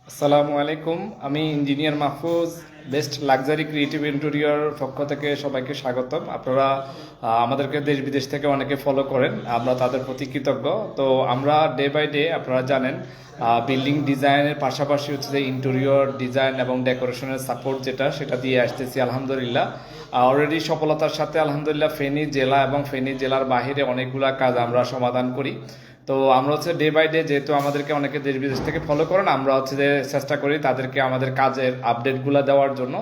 আসসালামু আলাইকুম। আমি engineer Mahfuz, best luxury creative interior পক্ষ থেকে সবাইকে স্বাগতম। আপনারা আমাদেরকে দেশ বিদেশ থেকে অনেকে ফলো করেন, আমরা তাদের প্রতি কৃতজ্ঞ। তো আমরা ডে বাই ডে আপনারা জানেন বিল্ডিং ডিজাইনের পাশাপাশি হচ্ছে যে ইন্টেরিয়র ডিজাইন এবং ডেকোরেশনের সাপোর্ট যেটা সেটা দিয়ে আসতেছি আলহামদুলিল্লাহ। অলরেডি সফলতার সাথে আলহামদুলিল্লাহ ফেনী জেলা এবং ফেনী জেলার বাহিরে অনেকগুলা কাজ আমরা সমাধান করি। তো আমরা হচ্ছে ডে বাই ডে, যেহেতু আমাদেরকে অনেকে দেশ বিদেশ থেকে ফলো করেন, আমরা হচ্ছে যে চেষ্টা করি তাদেরকে আমাদের কাজের আপডেটগুলো দেওয়ার জন্য।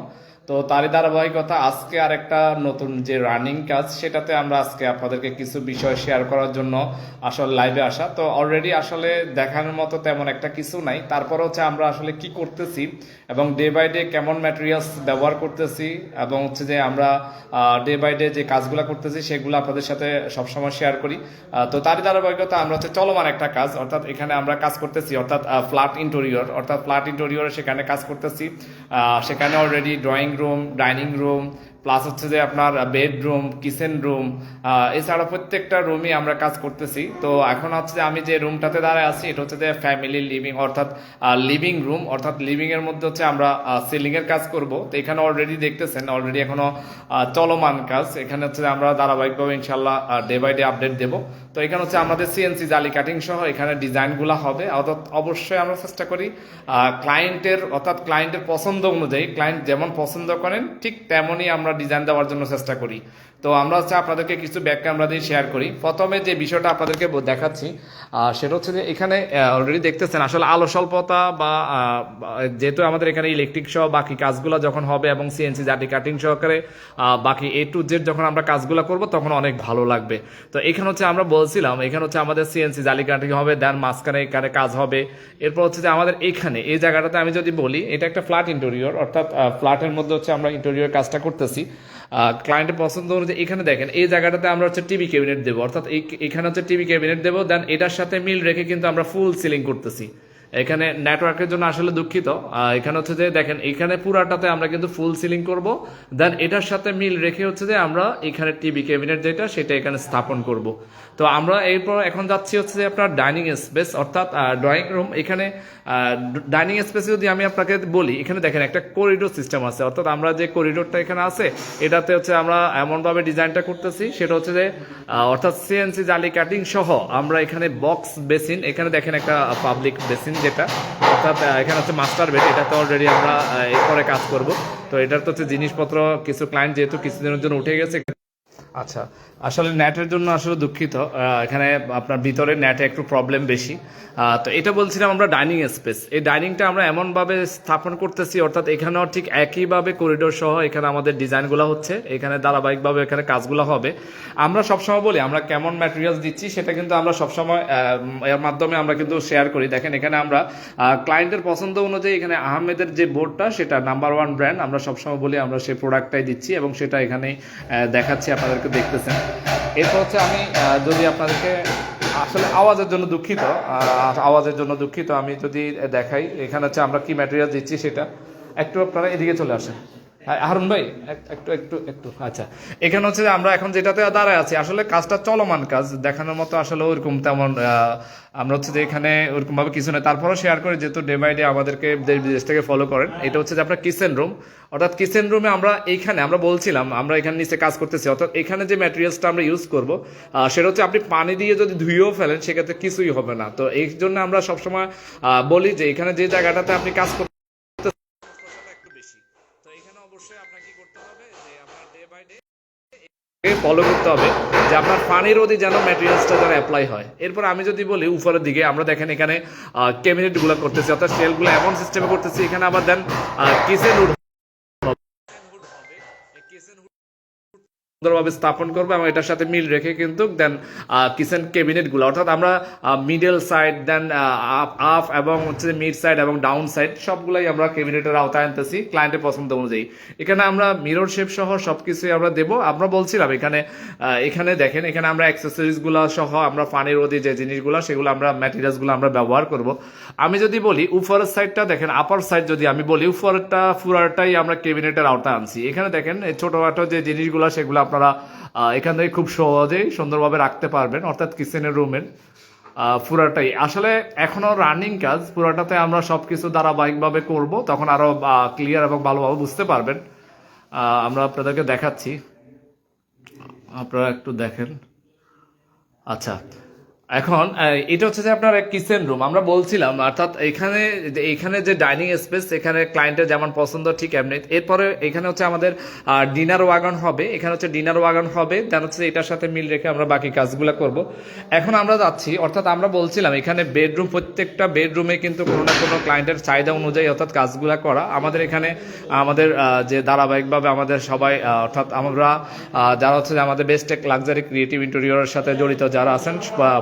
তো তারই ধারাবাহিকতা আজকে আর একটা নতুন যে রানিং কাজ, সেটাতে আমরা আজকে আপনাদেরকে কিছু বিষয় শেয়ার করার জন্য আসলে লাইভে আসা। তো অলরেডি আসলে দেখানোর মতো তেমন একটা কিছু নাই, তারপর হচ্ছে আমরা আসলে কি করতেছি এবং ডে বাই ডে কেমন ম্যাটেরিয়ালস ব্যবহার করতেছি এবং হচ্ছে যে আমরা ডে বাই ডে যে কাজগুলো করতেছি সেগুলো আপনাদের সাথে সবসময় শেয়ার করি। তো তারই ধারাবাহিকতা আমরা হচ্ছে চলমান একটা কাজ, অর্থাৎ এখানে আমরা কাজ করতেছি, অর্থাৎ ফ্ল্যাট ইন্টেরিয়র সেখানে কাজ করতেছি। সেখানে already drawing room, dining room, plus হচ্ছে যে আপনার বেডরুম, কিচেন রুম, এছাড়া প্রত্যেকটা রুমই আমরা কাজ করতেছি। তো এখন হচ্ছে যে আমি যে রুমটাতে দাঁড়ায় আছি এটা হচ্ছে যে ফ্যামিলি লিভিং, অর্থাৎ লিভিং রুম, অর্থাৎ লিভিং এর মধ্যে হচ্ছে আমরা সিলিং এর কাজ করব। তো এখানে অলরেডি দেখতেছেন অলরেডি এখনো চলমান কাজ। এখানে হচ্ছে যে আমরা ধারাবাহিকভাবে ইনশাল্লাহ ডে বাই ডে আপডেট দেব। তো এখানে হচ্ছে আমাদের সিএনসি জালি কাটিং সহ এখানে ডিজাইনগুলো হবে। অর্থাৎ অবশ্যই আমরা চেষ্টা করি ক্লায়েন্টের পছন্দ অনুযায়ী, ক্লায়েন্ট যেমন পছন্দ করেন ঠিক তেমনই আমরা ডিজাইন দেওয়ার জন্য চেষ্টা করি। তো আমরা হচ্ছে আপনাদেরকে কিছু ব্যাক ক্যামেরা দিয়ে শেয়ার করি। প্রথমে যে বিষয়টা আপনাদেরকে দেখাচ্ছি সেটা হচ্ছে যে এখানে অলরেডি দেখতেছেন আসলে আলো স্বল্পতা বা যেহেতু আমাদের এখানে ইলেকট্রিক সহ বাকি কাজগুলো যখন হবে এবং সিএনসি জালি কাটিং সহকারে বাকি এ টু জেড যখন আমরা কাজগুলো করব তখন অনেক ভালো লাগবে। তো এখানে হচ্ছে আমরা বলছিলাম এখানে হচ্ছে আমাদের সিএনসি জালি কাটিং হবে, দেন মাঝখানে এখানে কাজ হবে। এরপর হচ্ছে যে আমাদের এখানে এই জায়গাটাতে আমি যদি বলি এটা একটা ফ্ল্যাট ইন্টেরিয়র, অর্থাৎ ফ্ল্যাটের মধ্যে হচ্ছে আমরা ইন্টেরিয়র কাজটা করতেছি ক্লায়েন্টের পছন্দ অনুযায়ী। এখানে দেখেন এই জায়গাটাতে আমরা হচ্ছে টিভি ক্যাবিনেট দেবো, অর্থাৎ এখানে হচ্ছে টিভি ক্যাবিনেট দেবো, দেন এটার সাথে মিল রেখে কিন্তু আমরা ফুল সিলিং করতেছি। এখানে নেটওয়ার্কের জন্য আসলে দুঃখিত, এখানে হচ্ছে যে দেখেন এখানে পুরাটাতে আমরা কিন্তু ফুল সিলিং করব, দেন এটার সাথে মিল রেখে হচ্ছে যে আমরা এখানে টিভি ক্যাবিনেট যেটা সেটা এখানে স্থাপন করব। তো আমরা এরপর এখন যাচ্ছি হচ্ছে যে আপনার ডাইনিং স্পেস, অর্থাৎ ড্রয়িং রুম। এখানে ডাইনিং স্পেসে যদি আমি আপনাকে বলি এখানে দেখেন একটা করিডোর সিস্টেম আছে, অর্থাৎ আমরা যে করিডোরটা এখানে আছে এটাতে হচ্ছে আমরা এমনভাবে ডিজাইনটা করতেছি সেটা হচ্ছে যে অর্থাৎ সিএনসি জালি কাটিং সহ আমরা এখানে বক্স বেসিন, এখানে দেখেন একটা পাবলিক বেসিন যেটা, অর্থাৎ এখানে হচ্ছে মাস্টার বেড, এটাতে অলরেডি আমরা এরপরে কাজ করব। তো এটার তো হচ্ছে জিনিসপত্র কিছু ক্লায়েন্ট যেহেতু কিছুদিনের জন্য উঠে গেছে। আচ্ছা, আসলে নেটের জন্য আসলে দুঃখিত, এখানে আপনার ভিতরে নেটে একটু প্রবলেম বেশি। তো এটা বলছিলাম আমরা ডাইনিং স্পেস, এই ডাইনিংটা আমরা এমনভাবে স্থাপন করতেছি, অর্থাৎ এখানেও ঠিক একইভাবে করিডোর সহ এখানে আমাদের ডিজাইনগুলো হচ্ছে, এখানে ধারাবাহিকভাবে এখানে কাজগুলো হবে। আমরা সবসময় বলি আমরা কেমন ম্যাটেরিয়ালস দিচ্ছি সেটা কিন্তু আমরা সবসময় এর মাধ্যমে আমরা কিন্তু শেয়ার করি। দেখেন এখানে আমরা ক্লায়েন্টের পছন্দ অনুযায়ী এখানে আহমেদের যে বোর্ডটা সেটা নাম্বার 1 ব্র্যান্ড, আমরা সবসময় বলি আমরা সেই প্রোডাক্টটাই দিচ্ছি এবং সেটা এখানে দেখাচ্ছি, আপনাদেরকে দেখতেছেন। এরপর হচ্ছে আমি যদি আপনাদেরকে আসলে আওয়াজের জন্য দুঃখিত, আমি যদি দেখাই এখানে হচ্ছে আমরা কি ম্যাটেরিয়াল দিচ্ছি সেটা একটু আপনারা এদিকে চলে আসেন। হারুন ভাই একটু একটু একটু আচ্ছা, এখানে হচ্ছে যে আমরা এখন যেটাতে দাঁড়ায় আছি আসলে কাজটা চলমান কাজ, দেখানোর মতো আসলে ওইরকম তেমন আমরা হচ্ছে যে এখানে ওরকম ভাবে কিছু নেই, তারপরেও শেয়ার করি যেহেতু ডে বাই ডে আমাদেরকে দেশ বিদেশ থেকে ফলো করেন। এটা হচ্ছে যে আপনার কিচেন রুম, অর্থাৎ কিচেন রুমে আমরা এইখানে আমরা বলছিলাম আমরা এখানে নিচে কাজ করতেছি, অর্থাৎ এখানে যে ম্যাটেরিয়ালসটা আমরা ইউজ করব সেটা হচ্ছে আপনি পানি দিয়ে যদি ধুয়েও ফেলেন সেক্ষেত্রে কিছুই হবে না। তো এই জন্য আমরা সবসময় বলি যে এখানে যে জায়গাটাতে আপনি কাজ করতে একটু বেশি, তো এখানে অবশ্যই আপনাকে কি করতে হবে যে আপনার ডে বাই ডে ফলো করতে হবে যে আপনার পানির অধি যেন ম্যাটেরিয়ালসটা যেন অ্যাপ্লাই হয়। এরপর আমি যদি বলি উপরের দিকে আমরা দেখেন এখানে ক্যাবিনেটগুলো করতেছি, অর্থাৎ শেলগুলো এমন সিস্টেমে করতেছি, এখানে আবার দেন কিচেন হুড সুন্দরভাবে স্থাপন করবো এবং এটার সাথে মিল রেখে কিন্তু দেন কিচেন ক্যাবিনেট গুলো, অর্থাৎ আমরা মিডল সাইড দেন আপ এবং হচ্ছে মিড সাইড এবং ডাউন সাইড সবগুলাই আমরা ক্যাবিনেটের আওতায় আনতেছি ক্লায়েন্টের পছন্দ অনুযায়ী। এখানে আমরা মিরর শেপ সহ সবকিছুই আমরা দেবো। আমরা বলছিলাম এখানে দেখেন এখানে আমরা অ্যাক্সেসরিজ গুলো সহ আমরা পানির অধি যে জিনিসগুলো সেগুলো আমরা ম্যাটেরিয়ালস গুলো আমরা ব্যবহার করব। আমি যদি বলি উপরের সাইডটা দেখেন, আপার সাইড যদি আমি বলি উপরেরটা পুরাটাই আমরা ক্যাবিনেটের আওতায় আনছি। এখানে দেখেন ছোটখাটো যে জিনিসগুলো সেগুলো আপনারা এখান থেকে খুব সহজেই সুন্দরভাবে রাখতে পারবেন, অর্থাৎ কিচেনের রুমের পুরাটাই আসলে এখনো রানিং কাজ, পুরাটাতে আমরা সবকিছু ধারাবাহিকভাবে করব, তখন আরো ক্লিয়ার এবং ভালোভাবে বুঝতে পারবেন। আমরা আপনাদেরকে দেখাচ্ছি, আপনারা একটু দেখেন। আচ্ছা, এখন এটা হচ্ছে যে আপনার কিচেন রুম আমরা বলছিলাম, অর্থাৎ এখানে যে ডাইনিং স্পেস, এখানে ক্লায়েন্টের যেমন পছন্দ ঠিক এমনি। এরপরে এখানে হচ্ছে আমাদের ডিনার ওয়াগন হবে, এখানে হচ্ছে ডিনার ওয়াগন হবে, দেন হচ্ছে এটার সাথে মিল রেখে আমরা বাকি কাজগুলো করব। এখন আমরা যাচ্ছি, অর্থাৎ আমরা বলছিলাম এখানে বেডরুম, প্রত্যেকটা বেডরুমে কিন্তু কোনো না কোনো ক্লায়েন্টের চাহিদা অনুযায়ী অর্থাৎ কাজগুলো করা। আমাদের এখানে আমাদের যে ধারাবাহিকভাবে আমাদের সবাই অর্থাৎ আমরা যারা হচ্ছে যে আমাদের বেস্ট টেক লাক্সারি ক্রিয়েটিভ ইন্টেরিয়রের সাথে জড়িত যারা আছেন,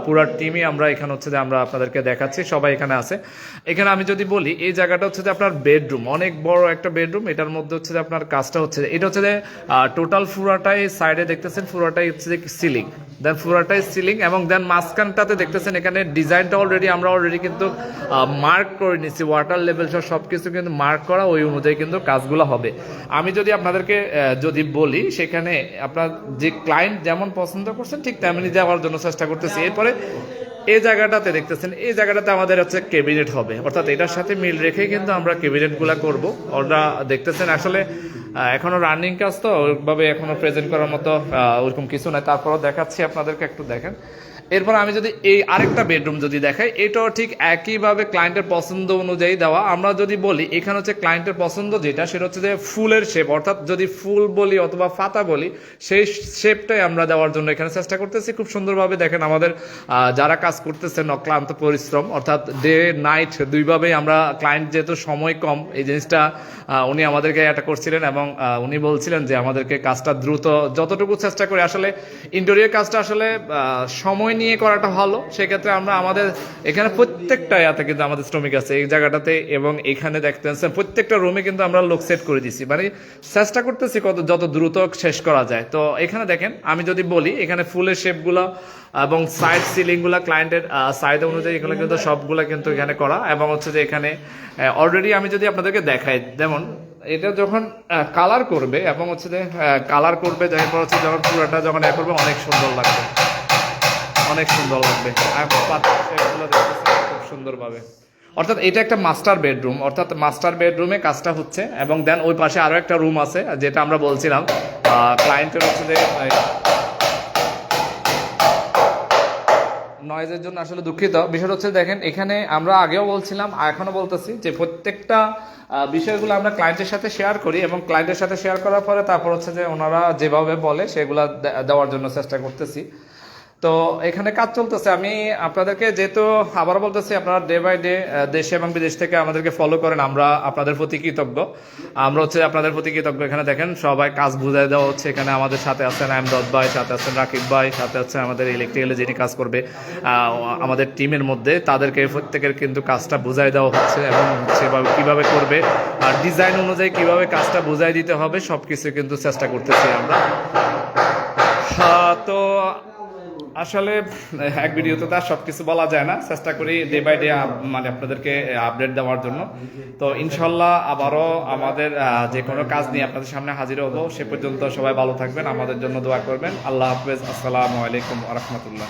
পুরো টিমই আমরা এখানে হচ্ছে যে আমরা আপনাদেরকে দেখাচ্ছি, সবাই এখানে আছে। এখানে আমি যদি বলি এই জায়গাটা হচ্ছে যে আপনার বেডরুম, অনেক বড় একটা বেডরুম, এটার মধ্যে হচ্ছে যে আপনার কাজটা হচ্ছে যে এটা হচ্ছে যে টোটাল পুরাটাই সাইডে দেখতেছেন পুরাটাই হচ্ছে যে সিলিং, দেন পুরাটাই সিলিং, এবং দেন মাঝখানটাতে দেখতেছেন এখানে ডিজাইনটা আমরা অলরেডি কিন্তু মার্ক করে নিচ্ছি, ওয়াটার লেভেল সব কিছু কিন্তু মার্ক করা, ওই অনুযায়ী কিন্তু কাজগুলো হবে। আমি যদি আপনাদেরকে যদি বলি, সেখানে আপনার যে ক্লায়েন্ট যেমন পছন্দ করছেন ঠিক তেমনি দেওয়ার জন্য চেষ্টা করতেছি। এরপরে এই জায়গাটাতে দেখতেছেন, এই জায়গাটাতে আমাদের হচ্ছে ক্যাবিনেট হবে, অর্থাৎ এটার সাথে মিল রেখে কিন্তু আমরা ক্যাবিনেটগুলো করব। ওরা দেখতেছেন আসলে এখনো রানিং কাজ, তো ওইভাবে এখনো প্রেজেন্ট করার মতো ওরকম কিছু নাই, তারপরও দেখাচ্ছি আপনাদেরকে, একটু দেখেন। এরপর আমি যদি এই আরেকটা বেডরুম যদি দেখাই, এটাও ঠিক একইভাবে ক্লায়েন্টের পছন্দ অনুযায়ী দেওয়া। আমরা যদি বলি এখানে হচ্ছে ক্লায়েন্টের পছন্দ যেটা, সেটা হচ্ছে যে ফুলের শেপ, অর্থাৎ যদি ফুল বলি অথবা পাতা বলি, সেই শেপটাই আমরা দেওয়ার জন্য এখানে চেষ্টা করতেছি। খুব সুন্দরভাবে দেখেন আমাদের যারা কাজ করতেছেন অক্লান্ত পরিশ্রম, অর্থাৎ ডে নাইট দুইভাবেই আমরা, ক্লায়েন্ট যেহেতু সময় কম, এই জিনিসটা উনি আমাদেরকে এটা করছিলেন, এবং উনি বলছিলেন যে আমাদেরকে কাজটা দ্রুত যতটুকু চেষ্টা করি, আসলে ইন্টেরিয়র কাজটা আসলে সময় নিয়ে করাটা ভালো। সেক্ষেত্রে আমরা আমাদের এখানে প্রত্যেকটা ইয়াতে কিন্তু আমাদের শ্রমিক আছে এই জায়গাটাতে, এবং এখানে দেখতেছেন প্রত্যেকটা রুমে কিন্তু আমরা লোক সেট করে দিচ্ছি, মানে চেষ্টা করতেছি যত দ্রুত শেষ করা যায়। তো এখানে দেখেন আমি যদি বলি, এখানে ফুলের শেপগুলো এবং সাইড সিলিং গুলা ক্লায়েন্টের সাইড অনুযায়ী এগুলো কিন্তু সবগুলা কিন্তু এখানে করা, এবং হচ্ছে যে এখানে অলরেডি আমি যদি আপনাদেরকে দেখাই, যেমন এটা যখন কালার করবে এবং হচ্ছে যে কালার করবে, তারপর হচ্ছে যখন পুরোটা যখন করবে অনেক সুন্দর লাগবে, অনেক সুন্দর লাগবে। খুব সুন্দরভাবে, অর্থাৎ এটা একটা মাস্টার বেডরুম, অর্থাৎ মাস্টার বেডরুমে কাজটা হচ্ছে, এবং দেন ওই পাশে আরো একটা রুম আছে, যেটা আমরা বলছিলাম ক্লায়েন্টের হচ্ছে যে নয়েজের জন্য আসলে দুঃখিত। বিষয়টা হচ্ছে দেখেন, এখানে আমরা আগেও বলছিলাম, এখনো বলতেছি যে প্রত্যেকটা বিষয়গুলো আমরা ক্লায়েন্টের সাথে শেয়ার করি, এবং ক্লায়েন্টের সাথে শেয়ার করার পরে তারপর হচ্ছে যে ওনারা যেভাবে বলে সেগুলা দেওয়ার জন্য চেষ্টা করতেছি। তো এখানে কাজ চলতেছে। আমি আপনাদেরকে যেহেতু আবার বলতেছি, আপনারা ডে বাই ডে দেশে এবং বিদেশ থেকে আমাদেরকে ফলো করেন, আমরা আপনাদের প্রতি কৃতজ্ঞ। আমরা হচ্ছে আপনাদের প্রতি কৃতজ্ঞ। এখানে দেখেন সবাই কাজ বুঝাই দেওয়া হচ্ছে। এখানে আমাদের সাথে আছেন আমদাদ ভাই, সাথে আছেন রাকিব ভাই, সাথে হচ্ছে আমাদের ইলেকট্রিক্যালে যিনি কাজ করবে আমাদের টিমের মধ্যে, তাদেরকে প্রত্যেকের কিন্তু কাজটা বুঝাই দেওয়া হচ্ছে, এবং সেভাবে কিভাবে করবে আর ডিজাইন অনুযায়ী কিভাবে কাজটা বুঝাই দিতে হবে সবকিছু কিন্তু চেষ্টা করতেছি আমরা। তো আসলে এক ভিডিওতে তার সবকিছু বলা যায় না, চেষ্টা করি ডে বাই ডে মানে আপনাদেরকে আপডেট দেওয়ার জন্য। তো ইনশাল্লাহ আবারও আমাদের যে কোনো কাজ নিয়ে আপনাদের সামনে হাজির হবো। সে পর্যন্ত সবাই ভালো থাকবেন, আমাদের জন্য দোয়া করবেন। আল্লাহ হাফেজ, আসসালামু আলাইকুম ওয়া রাহমাতুল্লাহ।